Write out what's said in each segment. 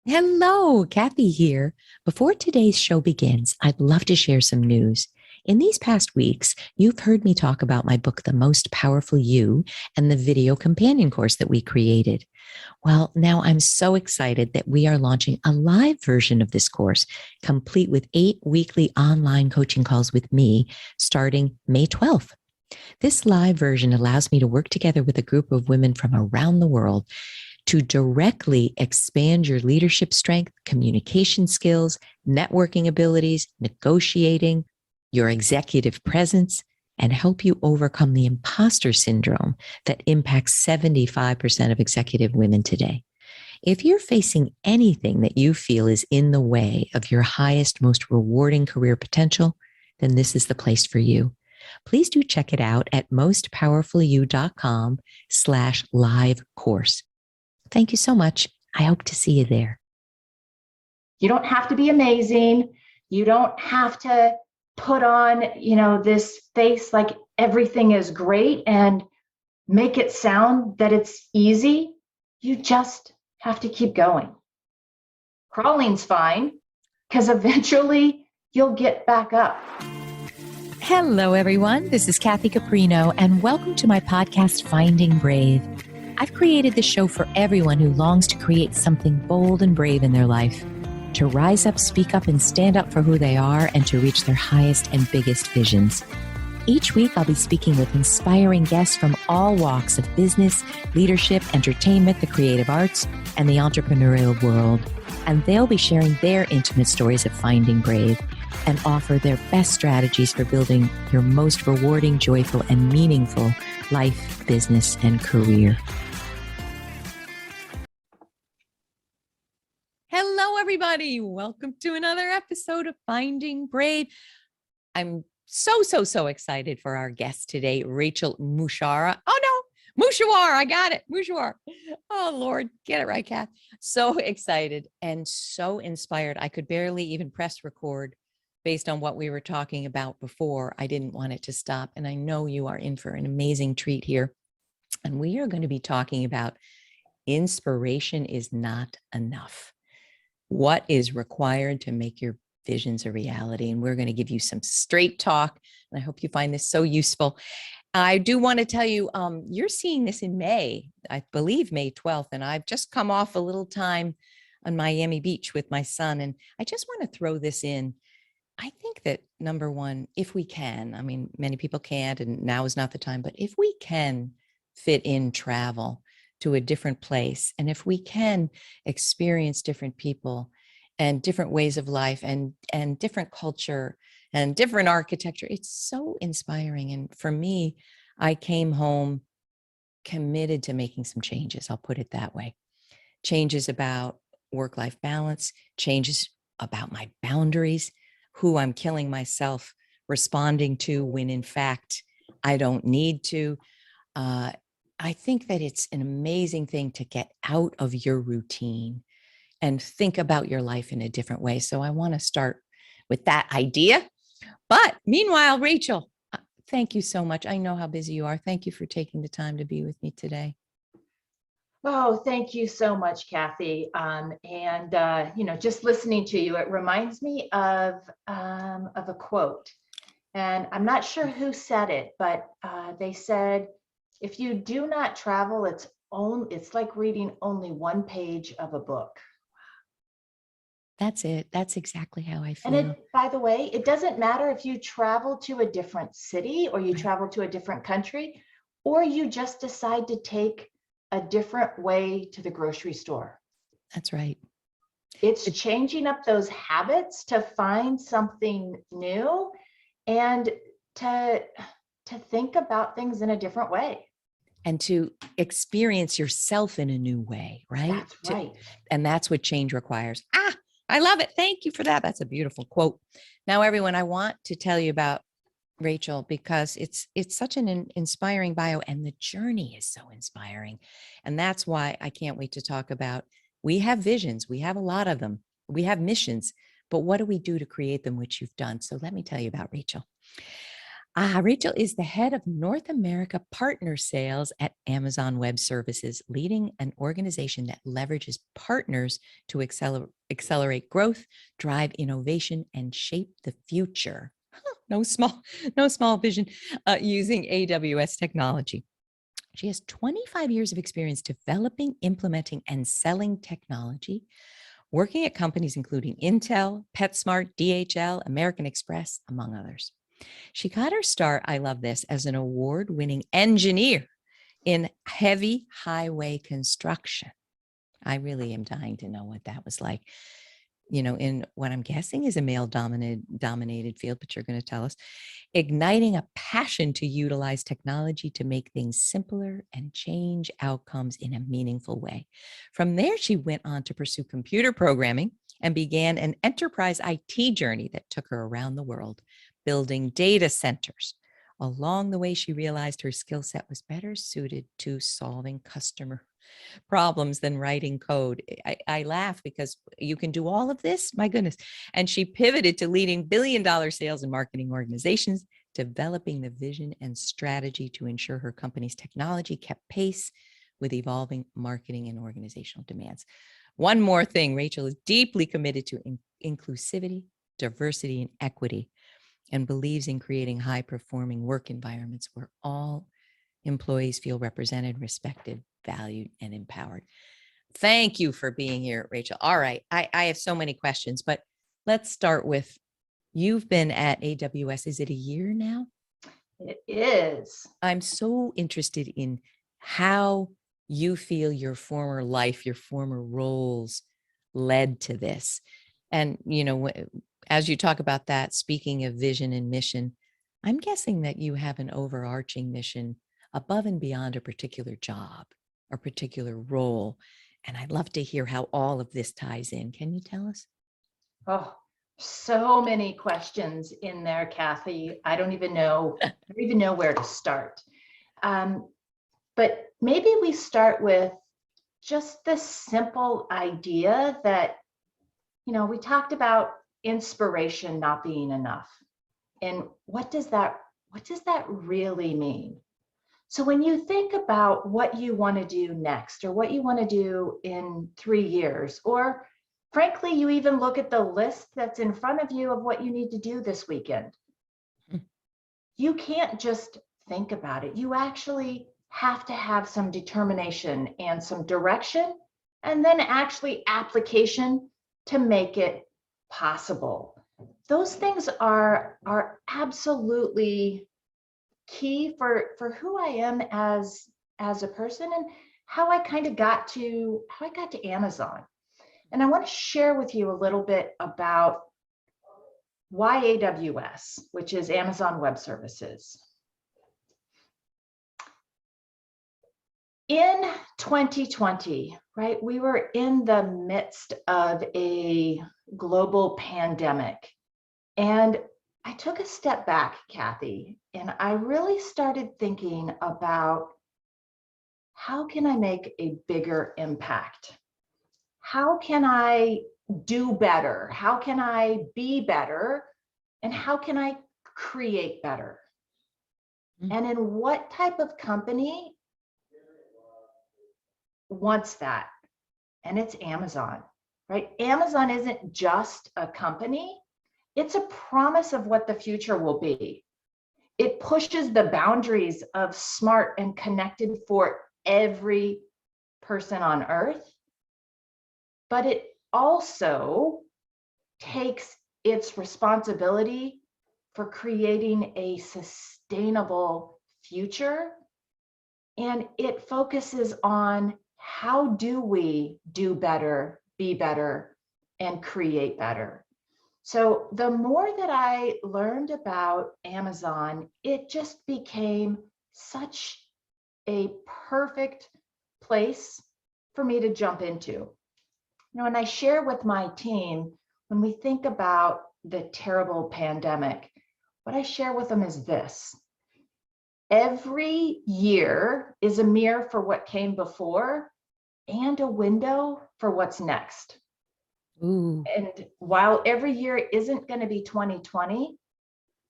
Hello, Kathy here. Before today's show begins, I'd love to share some news. In these past weeks, you've heard me talk about my book, The Most Powerful You, and the video companion course that we created. Well, now I'm so excited that we are launching a live version of this course, complete with 8 weekly online coaching calls with me starting May 12th. This live version allows me to work together with a group of women from around the world to directly expand your leadership strength, communication skills, networking abilities, negotiating, your executive presence, and help you overcome the imposter syndrome that impacts 75% of executive women today. If you're facing anything that you feel is in the way of your highest, most rewarding career potential, then this is the place for you. Please do check it out at mostpowerfulyou.com/live course. Thank you so much. I hope to see you there. You don't have to be amazing. You don't have to put on, this face like everything is great and make it sound that it's easy. You just have to keep going. Crawling's fine because eventually you'll get back up. Hello, everyone. This is Kathy Caprino, and welcome to my podcast, Finding Brave. I've created this show for everyone who longs to create something bold and brave in their life, to rise up, speak up, and stand up for who they are, and to reach their highest and biggest visions. Each week, I'll be speaking with inspiring guests from all walks of business, leadership, entertainment, the creative arts, and the entrepreneurial world. And they'll be sharing their intimate stories of finding brave and offer their best strategies for building your most rewarding, joyful, and meaningful life, business, and career. Hello, everybody. Welcome to another episode of Finding Brave. I'm so excited for our guest today, Rachel Mushahwar. Oh, no, Mushahwar. I got it. Mushahwar. Oh, Lord. Get it right, Kath. So excited and so inspired. I could barely even press record based on what we were talking about before. I didn't want it to stop. And I know you are in for an amazing treat here. And we are going to be talking about inspiration is not enough. What is required to make your visions a reality? And we're going to give you some straight talk. And I hope you find this so useful. I do want to tell you, you're seeing this in May, I believe May 12th. And I've just come off a little time on Miami Beach with my son. And I just want to throw this in. I think that number one, if we can, I mean, many people can't, and now is not the time, but if we can fit in travel to a different place, and if we can experience different people and different ways of life and different culture and different architecture, it's so inspiring. And for me, I came home committed to making some changes. I'll put it that way. Changes about work-life balance, changes about my boundaries, who I'm killing myself responding to when in fact I don't need to. I think that it's an amazing thing to get out of your routine and think about your life in a different way. So I want to start with that idea. But meanwhile, Rachel, thank you so much. I know how busy you are. Thank you for taking the time to be with me today. Oh, thank you so much, Kathy. Just listening to you, it reminds me of a quote. And I'm not sure who said it, but they said, if you do not travel, it's like reading only one page of a book. That's it. That's exactly how I feel. And by the way, it doesn't matter if you travel to a different city or you travel to a different country, or you just decide to take a different way to the grocery store. That's right. It's changing up those habits to find something new and to think about things in a different way. And to experience yourself in a new way, right? That's right. And that's what change requires. I love it. Thank you for that. That's a beautiful quote. Now, everyone, I want to tell you about Rachel because it's such an inspiring bio, and the journey is so inspiring. And that's why I can't wait to talk about, we have visions, we have a lot of them, we have missions, but what do we do to create them, which you've done? So let me tell you about Rachel. Rachel is the head of North America partner sales at Amazon Web Services, leading an organization that leverages partners to accelerate growth, drive innovation, and shape the future. No small vision, using AWS technology. She has 25 years of experience developing, implementing, and selling technology, working at companies including Intel, PetSmart, DHL, American Express, among others. She got her start, I love this, as an award-winning engineer in heavy highway construction. I really am dying to know what that was like, in what I'm guessing is a male-dominated field, but you're going to tell us. Igniting a passion to utilize technology to make things simpler and change outcomes in a meaningful way. From there, she went on to pursue computer programming and began an enterprise IT journey that took her around the world, building data centers. Along the way, she realized her skill set was better suited to solving customer problems than writing code. I laugh because you can do all of this, my goodness. And she pivoted to leading billion-dollar sales and marketing organizations, developing the vision and strategy to ensure her company's technology kept pace with evolving marketing and organizational demands. One more thing, Rachel is deeply committed to inclusivity, diversity, and equity, and believes in creating high-performing work environments where all employees feel represented, respected, valued, and empowered. Thank you for being here, Rachel. All right, I have so many questions, but let's start with, you've been at AWS, is it a year now? It is. I'm so interested in how you feel your former life, your former roles led to this. And, as you talk about that, speaking of vision and mission, I'm guessing that you have an overarching mission above and beyond a particular job or particular role. And I'd love to hear how all of this ties in. Can you tell us? Oh, so many questions in there, Kathy. I don't even know where to start. But maybe we start with just this simple idea that, we talked about inspiration not being enough. And what does that really mean? So when you think about what you want to do next, or what you want to do in 3 years, or frankly, you even look at the list that's in front of you of what you need to do this weekend, you can't just think about it. You actually have to have some determination and some direction, and then actually application to make it possible. Those things are absolutely key for who I am as a person, and how I kind of got to Amazon. And I want to share with you a little bit about why AWS, which is Amazon Web Services. In 2020, right, we were in the midst of a global pandemic. And I took a step back, Kathy, and I really started thinking about, how can I make a bigger impact? How can I do better? How can I be better? And how can I create better? And in what type of company wants that? And it's Amazon, right? Amazon isn't just a company. It's a promise of what the future will be. It pushes the boundaries of smart and connected for every person on earth. But it also takes its responsibility for creating a sustainable future. And it focuses on, how do we do better, be better, and create better? So the more that I learned about Amazon, it just became such a perfect place for me to jump into. And I share with my team, when we think about the terrible pandemic, what I share with them is this: every year is a mirror for what came before and a window for what's next. Ooh. And while every year isn't going to be 2020,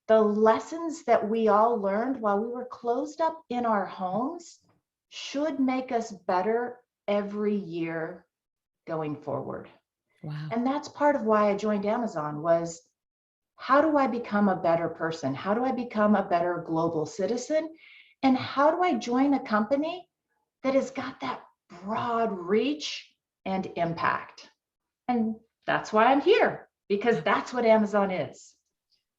the lessons that we all learned while we were closed up in our homes should make us better every year going forward. Wow. And that's part of why I joined Amazon was, how do I become a better person? How do I become a better global citizen? And how do I join a company that has got that broad reach and impact? And that's why I'm here, because that's what Amazon is.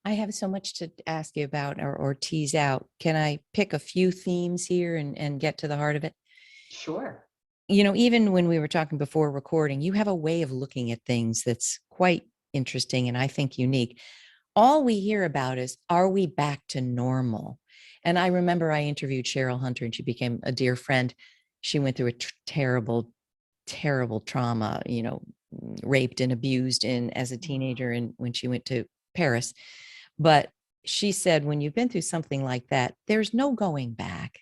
I have so much to ask you about or tease out. Can I pick a few themes here and get to the heart of it? Sure. You know, even when we were talking before recording, you have a way of looking at things that's quite interesting and I think unique. All we hear about is, are we back to normal? And I remember I interviewed Cheryl Hunter and she became a dear friend. She went through a terrible, terrible trauma, you know, raped and abused as a teenager and when she went to Paris. But she said, when you've been through something like that, there's no going back.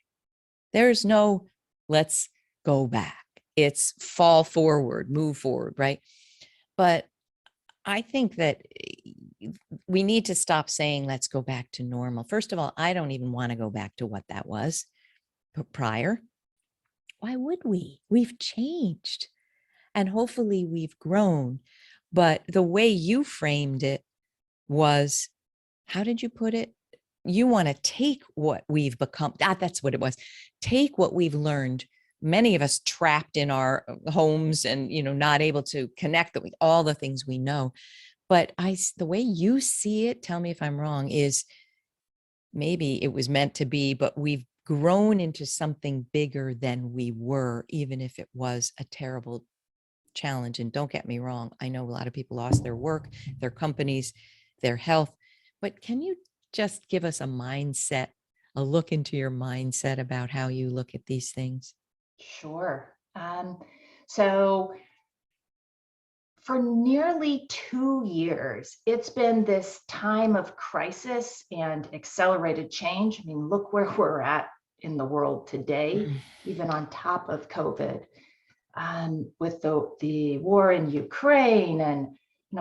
There's no, let's go back. It's fall forward, move forward, right? But I think that we need to stop saying, let's go back to normal. First of all, I don't even want to go back to what that was prior. Why would we? We've changed and hopefully we've grown. But the way you framed it was, how did you put it? You want to take what we've become. That's what it was. Take what we've learned. Many of us trapped in our homes and, you know, not able to connect with all the things we know. But the way you see it, tell me if I'm wrong, is maybe it was meant to be, but we've grown into something bigger than we were, even if it was a terrible challenge. And don't get me wrong, I know a lot of people lost their work, their companies, their health, but can you just give us a mindset, a look into your mindset about how you look at these things? Sure. So for nearly 2 years, it's been this time of crisis and accelerated change. I mean, look where we're at in the world today, even on top of COVID, with the war in Ukraine and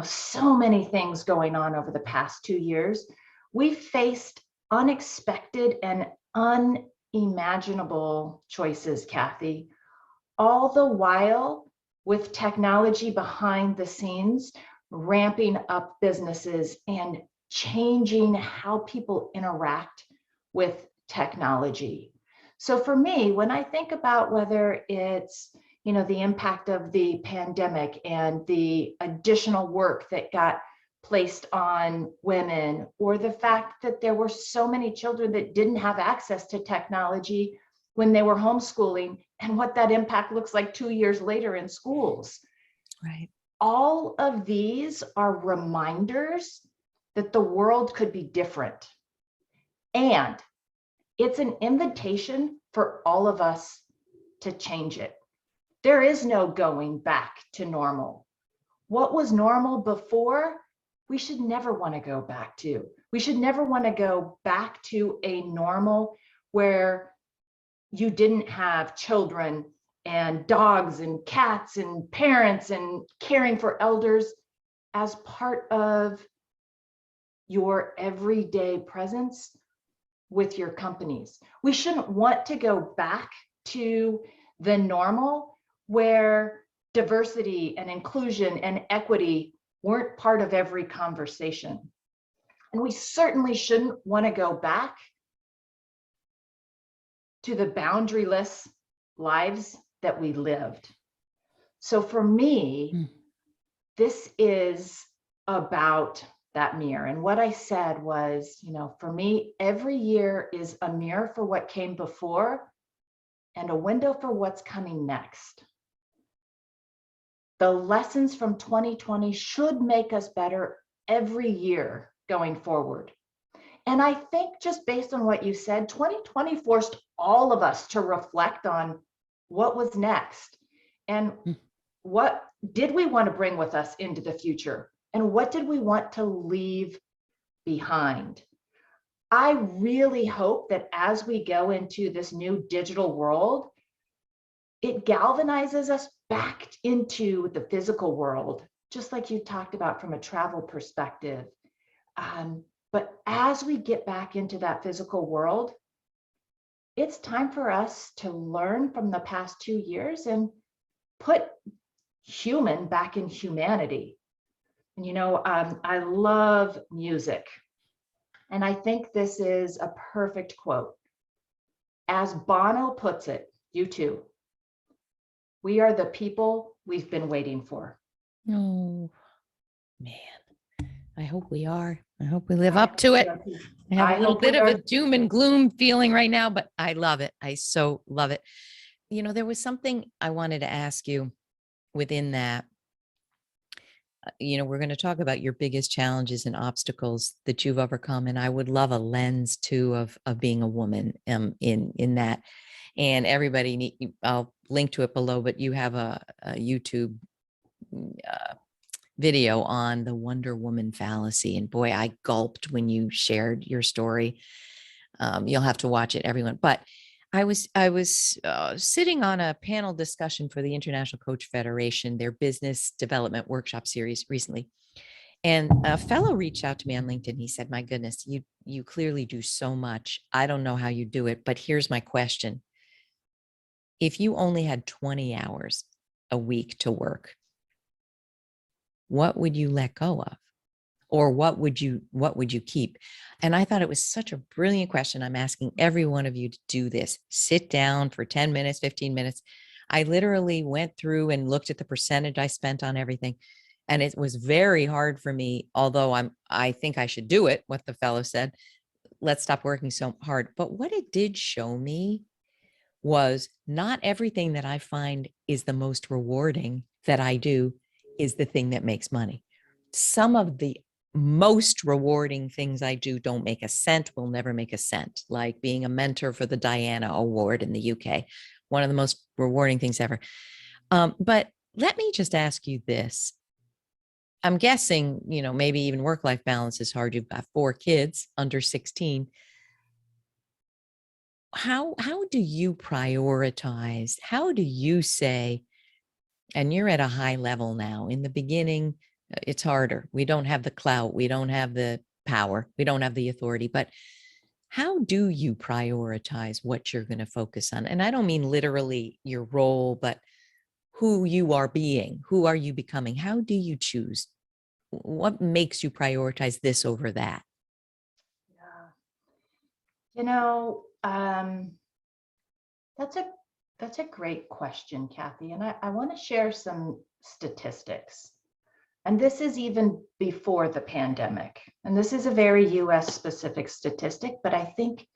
so many things going on over the past 2 years. We've faced unexpected and unimaginable choices, Kathy, all the while with technology behind the scenes, ramping up businesses and changing how people interact with technology. So for me, when I think about whether it's the impact of the pandemic and the additional work that got placed on women, or the fact that there were so many children that didn't have access to technology when they were homeschooling, and what that impact looks like 2 years later in schools. Right. All of these are reminders that the world could be different. And it's an invitation for all of us to change it. There is no going back to normal. What was normal before, we should never want to go back to. We should never want to go back to a normal where you didn't have children and dogs and cats and parents and caring for elders as part of your everyday presence with your companies. We shouldn't want to go back to the normal where diversity and inclusion and equity weren't part of every conversation. And we certainly shouldn't want to go back to the boundaryless lives that we lived. So for me, this is about that mirror. And what I said was, for me, every year is a mirror for what came before and a window for what's coming next. The lessons from 2020 should make us better every year going forward. And I think just based on what you said, 2020 forced all of us to reflect on what was next and what did we want to bring with us into the future and what did we want to leave behind. I really hope that as we go into this new digital world, it galvanizes us back into the physical world, just like you talked about from a travel perspective. But as we get back into that physical world, it's time for us to learn from the past 2 years and put human back in humanity. And I love music. And I think this is a perfect quote. As Bono puts it, you too, we are the people we've been waiting for. Oh, man. I hope we are. I hope we live up to it. I have a little bit of a doom and gloom feeling right now, but I love it. I so love it. There was something I wanted to ask you within that. We're going to talk about your biggest challenges and obstacles that you've overcome. And I would love a lens too of being a woman in that. And everybody I'll link to it below, but you have a YouTube video on the Wonder Woman fallacy. And boy, I gulped when you shared your story. You'll have to watch it, everyone. But I was sitting on a panel discussion for the International Coach Federation, their business development workshop series recently. And a fellow reached out to me on LinkedIn. He said, my goodness, you clearly do so much. I don't know how you do it, but here's my question. If you only had 20 hours a week to work, what would you let go of? Or what would you keep? And I thought it was such a brilliant question. I'm asking every one of you to do this. Sit down for 10 minutes, 15 minutes. I literally went through and looked at the percentage I spent on everything. And it was very hard for me, although I think I should do it, what the fellow said. Let's stop working so hard. But what it did show me was not everything that I find is the most rewarding that I do is the thing that makes money. Some of the most rewarding things I do don't make a cent, will never make a cent, like being a mentor for the Diana Award in the UK, one of the most rewarding things ever. But let me just ask you this. I'm guessing, maybe even work-life balance is hard. You've got 4 kids under 16. How do you prioritize? How do you say, and you're at a high level now, in the beginning, it's harder. We don't have the clout. We don't have the power. We don't have the authority. But how do you prioritize what you're going to focus on? And I don't mean literally your role, but who you are being. Who are you becoming? How do you choose? What makes you prioritize this over that? Yeah. That's a great question, Kathy. And I want to share some statistics. And this is even before the pandemic. And this is a very US specific statistic, but I think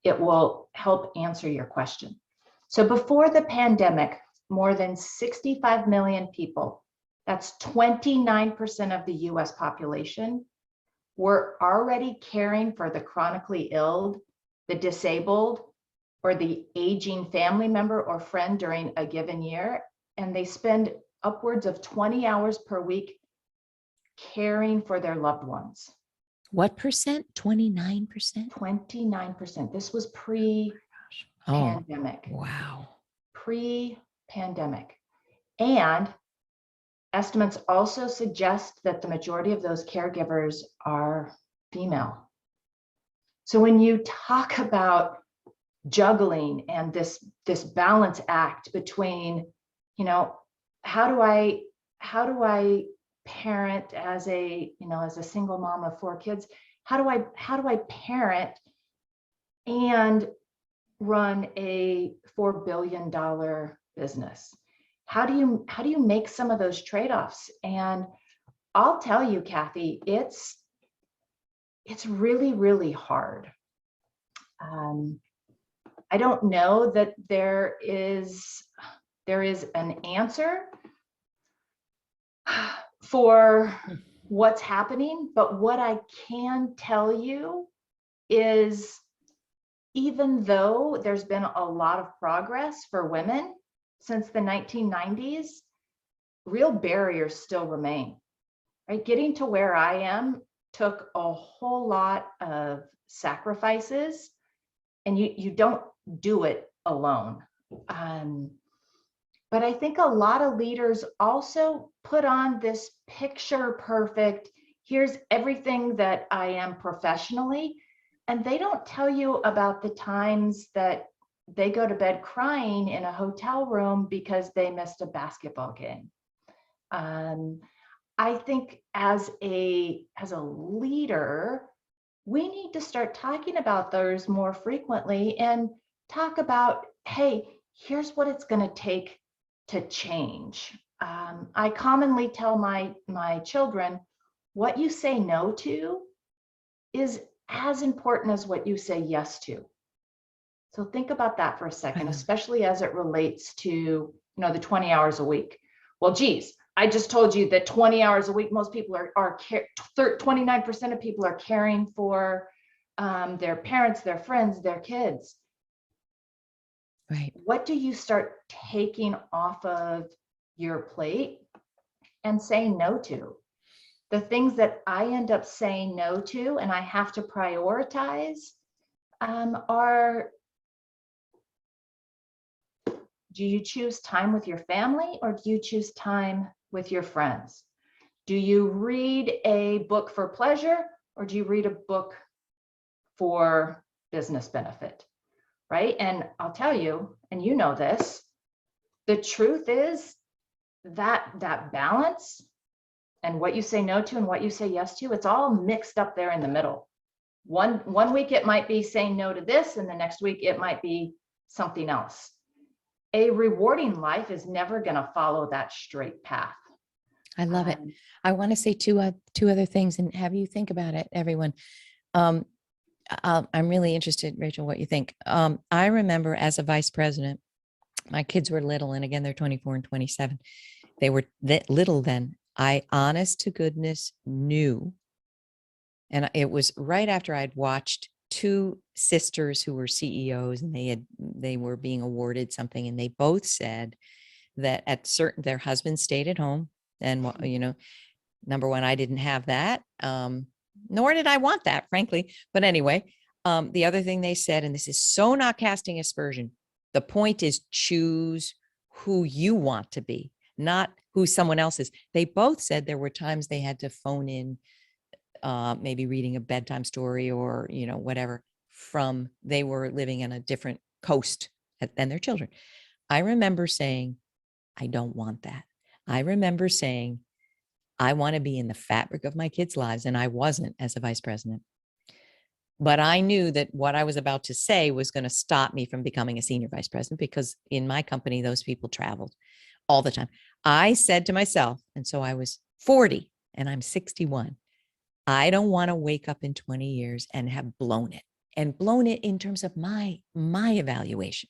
it will help answer your question. So before the pandemic, more than 65 million people, that's 29% of the US population, were already caring for the chronically ill, the disabled, or the aging family member or friend during a given year. And they spend upwards of 20 hours per week caring for their loved ones. What percent? 29%? 29%. This was pre-pandemic. Oh, wow. Pre-pandemic. And estimates also suggest that the majority of those caregivers are female. So when you talk about juggling and this balance act between, how do I parent as a single mom of 4 kids? How do I parent and run a $4 billion business? How do you make some of those trade-offs? And I'll tell you, Kathy, it's really, really hard. I don't know that there is an answer for what's happening, but what I can tell you is, even though there's been a lot of progress for women since the 1990s, real barriers still remain. Right? Getting to where I am took a whole lot of sacrifices, and you don't do it alone. But I think a lot of leaders also put on this picture perfect, here's everything that I am professionally. And they don't tell you about the times that they go to bed crying in a hotel room because they missed a basketball game. I think as a leader, we need to start talking about those more frequently and talk about, hey, here's what it's going to take to change. I commonly tell my children, what you say no to is as important as what you say yes to. So think about that for a second, especially as it relates to, the 20 hours a week. Well, geez, I just told you that 20 hours a week, most people are 29% of people are caring for their parents, their friends, their kids. Right. What do you start taking off of your plate and saying no to? The things that I end up saying no to and I have to prioritize are, do you choose time with your family or do you choose time with your friends? Do you read a book for pleasure or do you read a book for business benefit? Right? And I'll tell you, and you know this, the truth is that balance and what you say no to and what you say yes to, it's all mixed up there in the middle. One week it might be saying no to this, and the next week it might be something else. A rewarding life is never going to follow that straight path. I love it. I want to say two other things and have you think about it, everyone. I'm really interested, Rachel, what you think. I remember as a vice president, my kids were little, and again, they're 24 and 27. They were little then. I, honest to goodness, knew, and it was right after I'd watched two sisters who were CEOs, and they were being awarded something, and they both said that their husbands stayed at home, and number one, I didn't have that. Nor did I want that, frankly. But anyway, the other thing they said, and this is so not casting aspersion, the point is choose who you want to be, not who someone else is. They both said there were times they had to phone in, maybe reading a bedtime story or, whatever, they were living in a different coast than their children. I remember saying, I don't want that. I remember saying, I want to be in the fabric of my kids' lives. And I wasn't as a vice president. But I knew that what I was about to say was going to stop me from becoming a senior vice president, because in my company, those people traveled all the time. I said to myself, and so I was 40 and I'm 61. I don't want to wake up in 20 years and have blown it in terms of my evaluation.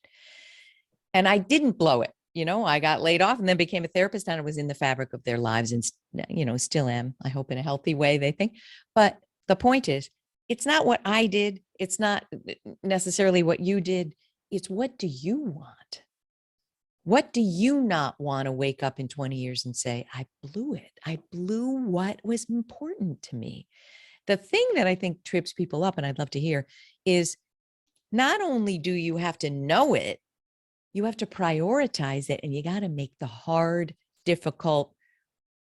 And I didn't blow it. I got laid off and then became a therapist, and I was in the fabric of their lives and, still am, I hope, in a healthy way, they think. But the point is, it's not what I did. It's not necessarily what you did. It's what do you want? What do you not want to wake up in 20 years and say, I blew it. I blew what was important to me. The thing that I think trips people up, and I'd love to hear, is not only do you have to know it, you have to prioritize it, and you got to make the hard, difficult,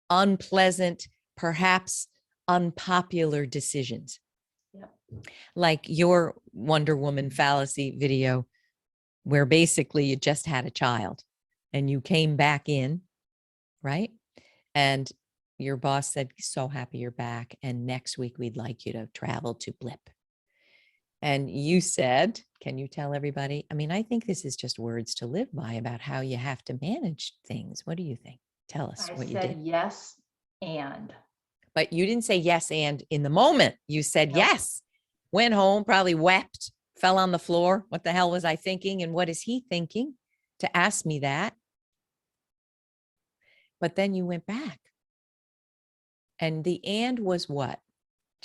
unpleasant, perhaps unpopular decisions. Yep. Like your Wonder Woman fallacy video, where basically you just had a child and you came back in, right? And your boss said, so happy you're back. And next week, we'd like you to travel to Blip. And you said, can you tell everybody? I mean, I think this is just words to live by about how you have to manage things. What do you think? Tell us what you did. I said yes, and. But you didn't say yes, and in the moment. You said yes. Went home, probably wept, fell on the floor. What the hell was I thinking? And what is he thinking to ask me that? But then you went back. And the and was what?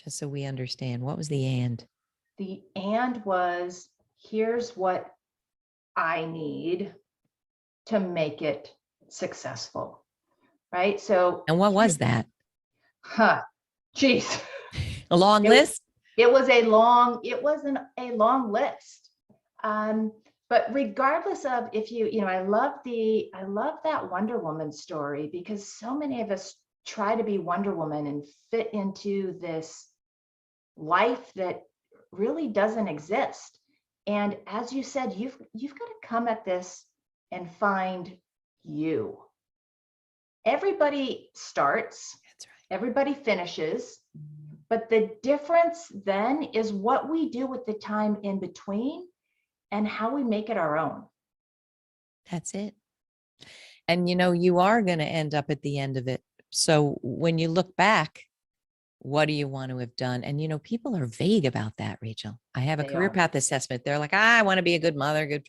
Just so we understand. What was the and? The and was, here's what I need to make it successful, right? So. And what was that? Geez. A long list? It wasn't a long list. But regardless of if I love that Wonder Woman story, because so many of us try to be Wonder Woman and fit into this life that really doesn't exist. And as you said, you've got to come at this and find you. Everybody starts, That's right. everybody finishes, but the difference then is what we do with the time in between and how we make it our own. That's it. And you are going to end up at the end of it. So when you look back, what do you want to have done? And people are vague about that, Rachel. I have a They career are. path assessment. They're like, I want to be a good mother. Good.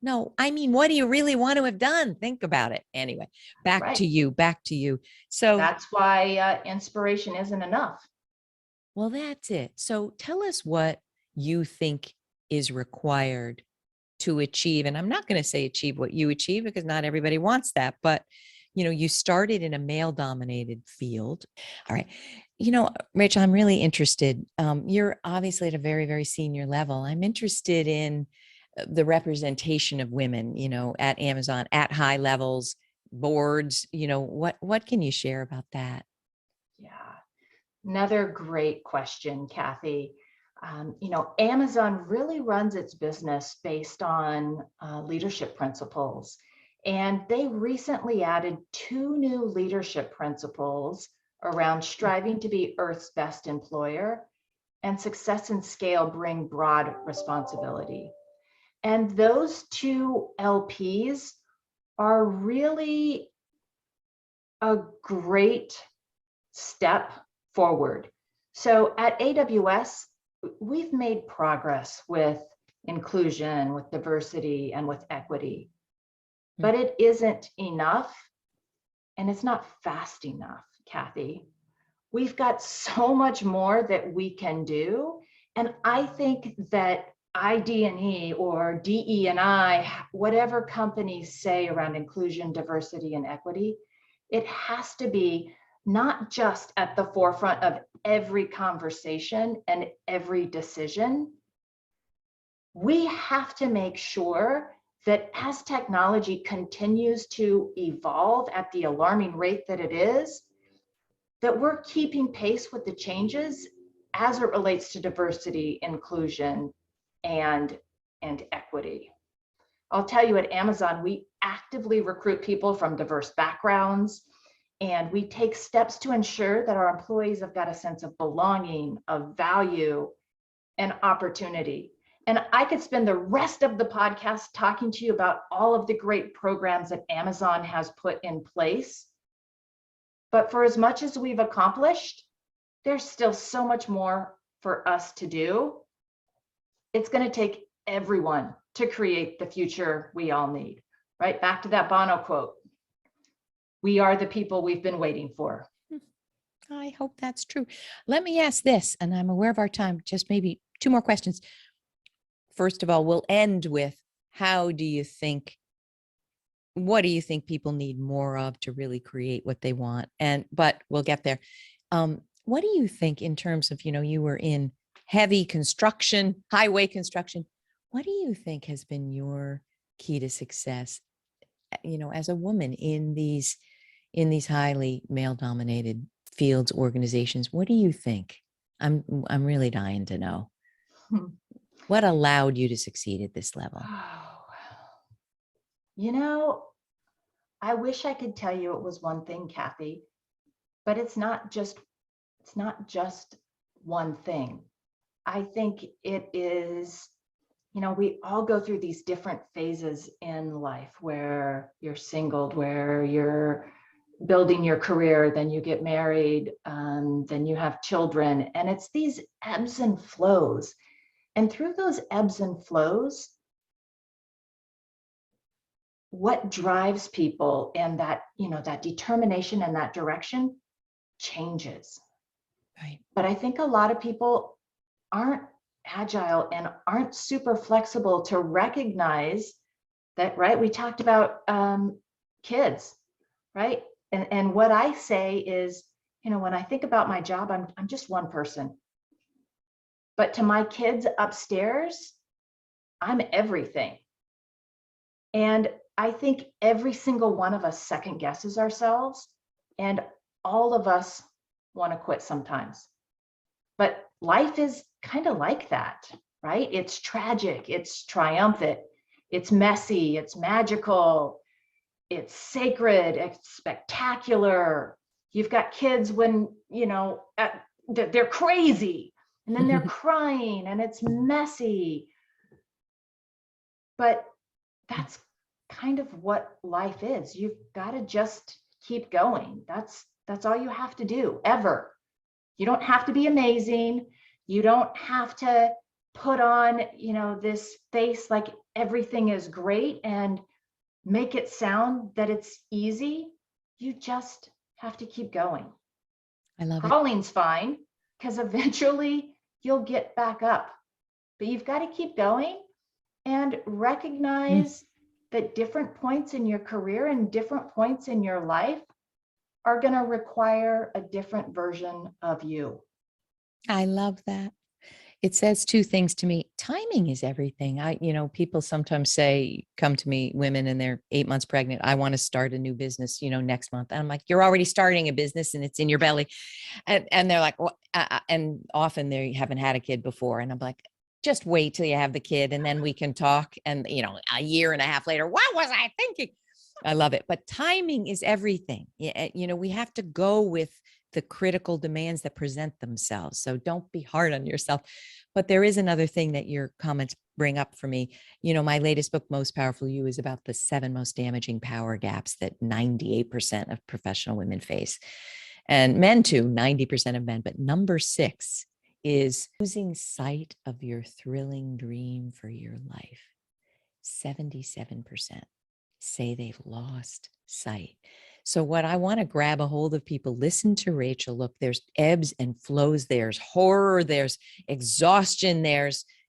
No, I mean, what do you really want to have done? Think about it. Anyway, back to Right. you, back to you. So, That's why inspiration isn't enough. well, that's it. So tell us what you think is required to achieve. And I'm not going to say achieve what you achieve because not everybody wants that, but you started in a male dominated field. All right. Rachel, I'm really interested. You're obviously at a very, very senior level. I'm interested in the representation of women, at Amazon at high levels, boards, what can you share about that? Yeah. Another great question, Kathy. Amazon really runs its business based on leadership principles. And they recently added 2 new leadership principles around striving to be Earth's best employer and success and scale bring broad responsibility. And those 2 LPs are really a great step forward. So at AWS, we've made progress with inclusion, with diversity, and with equity, but it isn't enough, and it's not fast enough, Kathy. We've got so much more that we can do, and I think that ID&E or DE&I, whatever companies say around inclusion, diversity, and equity, it has to be not just at the forefront of every conversation and every decision. We have to make sure that as technology continues to evolve at the alarming rate that it is, that we're keeping pace with the changes as it relates to diversity, inclusion, and equity. I'll tell you, at Amazon, we actively recruit people from diverse backgrounds, and we take steps to ensure that our employees have got a sense of belonging, of value, and opportunity. And I could spend the rest of the podcast talking to you about all of the great programs that Amazon has put in place. But for as much as we've accomplished, there's still so much more for us to do. It's going to take everyone to create the future we all need. Right? Back to that Bono quote. We are the people we've been waiting for. I hope that's true. Let me ask this, and I'm aware of our time, just maybe 2 more questions. First of all, we'll end with what do you think people need more of to really create what they want? But we'll get there. What do you think in terms of, you were in heavy construction, highway construction. What do you think has been your key to success, as a woman in these highly male dominated fields, organizations? What do you think? I'm really dying to know. What allowed you to succeed at this level? I wish I could tell you it was one thing, Kathy, but it's not just one thing. I think it is, we all go through these different phases in life where you're singled, where you're building your career, then you get married, then you have children, and it's these ebbs and flows. And through those ebbs and flows, what drives people and that, that determination and that direction changes. Right. But I think a lot of people aren't agile and aren't super flexible to recognize that, right? We talked about kids, right? And what I say is, when I think about my job, I'm just one person. But to my kids upstairs, I'm everything. And I think every single one of us second guesses ourselves. And all of us want to quit sometimes. But life is kind of like that, right? It's tragic, it's triumphant, it's messy, it's magical, it's sacred, it's spectacular. You've got kids when, they're crazy and then they're crying and it's messy. But that's kind of what life is. You've got to just keep going. That's all you have to do ever. You don't have to be amazing. You don't have to put on, this face like everything is great and make it sound that it's easy. You just have to keep going. I love it. Crawling's fine because eventually you'll get back up. But you've got to keep going and recognize that different points in your career and different points in your life are going to require a different version of you. I love that. It says two things to me. Timing is everything. People sometimes say, come to me, women, and they're 8 months pregnant. I want to start a new business, next month. And I'm like, you're already starting a business and it's in your belly. And they're like, well, and often they haven't had a kid before. And I'm like, just wait till you have the kid and then we can talk. And, a year and a half later, what was I thinking? I love it. But timing is everything. We have to go with the critical demands that present themselves. So don't be hard on yourself. But there is another thing that your comments bring up for me. My latest book, Most Powerful You, is about the 7 most damaging power gaps that 98% of professional women face. And men too, 90% of men. But number 6 is losing sight of your thrilling dream for your life. 77% say they've lost sight. So what I want to grab a hold of people, listen to Rachel. Look, there's ebbs and flows. There's horror. There's exhaustion.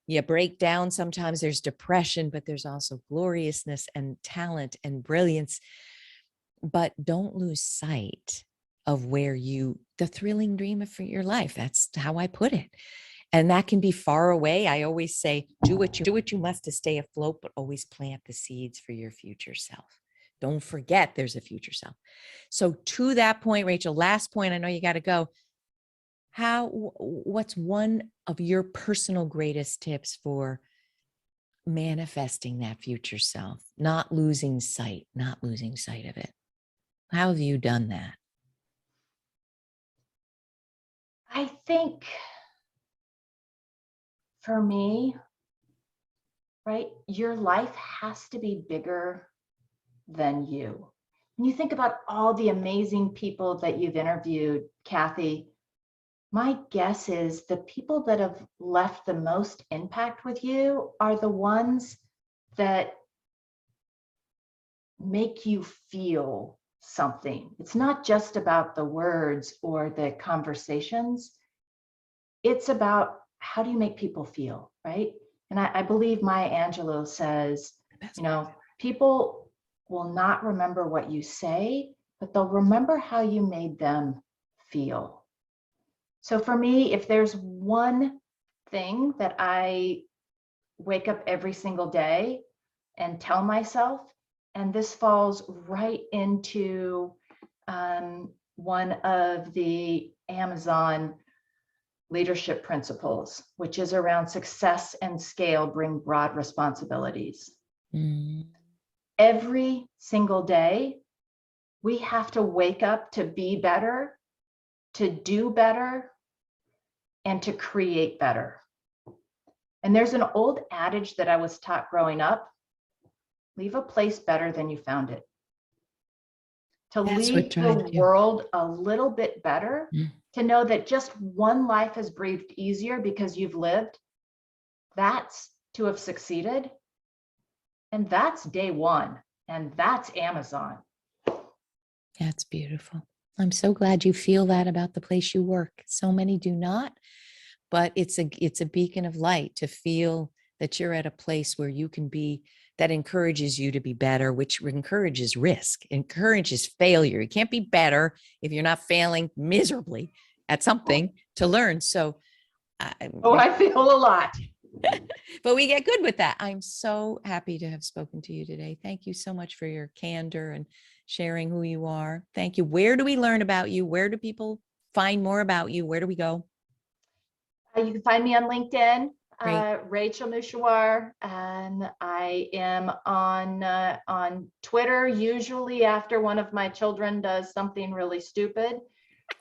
You break down. Sometimes there's depression, but there's also gloriousness and talent and brilliance. But don't lose sight of the thrilling dream for your life. That's how I put it. And that can be far away. I always say, do what you must to stay afloat, but always plant the seeds for your future self. Don't forget there's a future self. So to that point, Rachel, last point, I know you got to go. What's one of your personal greatest tips for manifesting that future self, not losing sight of it? How have you done that? I think for me, right, your life has to be bigger than you. When you think about all the amazing people that you've interviewed, Kathy, my guess is the people that have left the most impact with you are the ones that make you feel something. It's not just about the words or the conversations. It's about how do you make people feel, right? And I believe Maya Angelou says, people will not remember what you say, but they'll remember how you made them feel. So for me, if there's one thing that I wake up every single day and tell myself, and this falls right into one of the Amazon leadership principles, which is around success and scale bring broad responsibilities. Every single day, we have to wake up to be better, to do better, and to create better. And there's an old adage that I was taught growing up: leave a place better than you found it. To leave the world a little bit better, to know that just one life has breathed easier because you've lived, that's to have succeeded. And that's day one. And that's Amazon. That's beautiful. I'm so glad you feel that about the place you work. So many do not, but it's a beacon of light to feel that you're at a place where you can be, that encourages you to be better, which encourages risk, encourages failure. You can't be better if you're not failing miserably at something to learn. So I feel a lot. But we get good with that. I'm so happy to have spoken to you today. Thank you so much for your candor and sharing who you are. Thank you. Where do we learn about you? Where do people find more about you? Where do we go? You can find me on LinkedIn, Great. Rachel Mushahwar, and I am on Twitter usually after one of my children does something really stupid.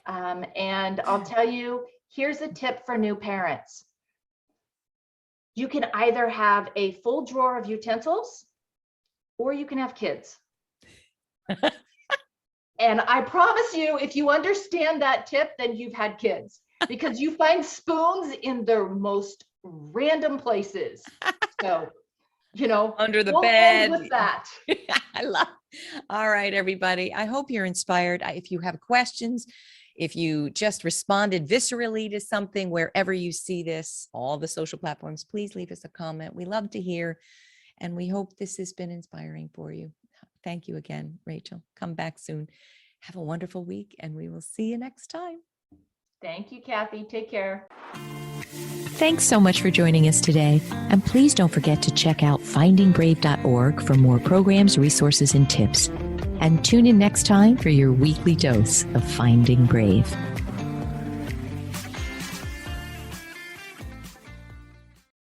And I'll tell you, here's a tip for new parents. You can either have a full drawer of utensils or you can have kids. And I promise you, if you understand that tip, then you've had kids, because you find spoons in the most random places. So, Under the we'll bed. end with that. I love. All right, everybody. I hope you're inspired. If you have questions, if you just responded viscerally to something, wherever you see this, all the social platforms, please leave us a comment. We love to hear, and we hope this has been inspiring for you. Thank you again, Rachel. Come back soon. Have a wonderful week, and we will see you next time. Thank you, Kathy. Take care. Thanks so much for joining us today. And please don't forget to check out findingbrave.org for more programs, resources, and tips. And tune in next time for your weekly dose of Finding Brave.